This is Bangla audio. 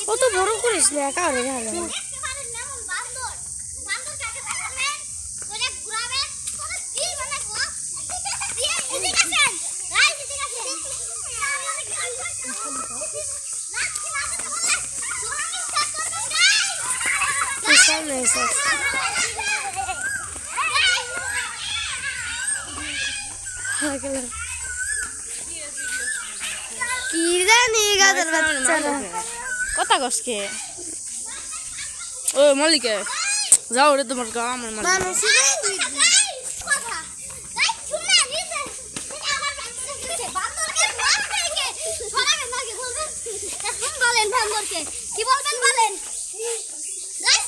কত বড় করিস না একা রে ভালো কি জানি গাছের বাচ্চারা কথা কসকে ও মালিকে যাও রে তোমার গা আমার মালিক কি বলবেন বলেন গাইস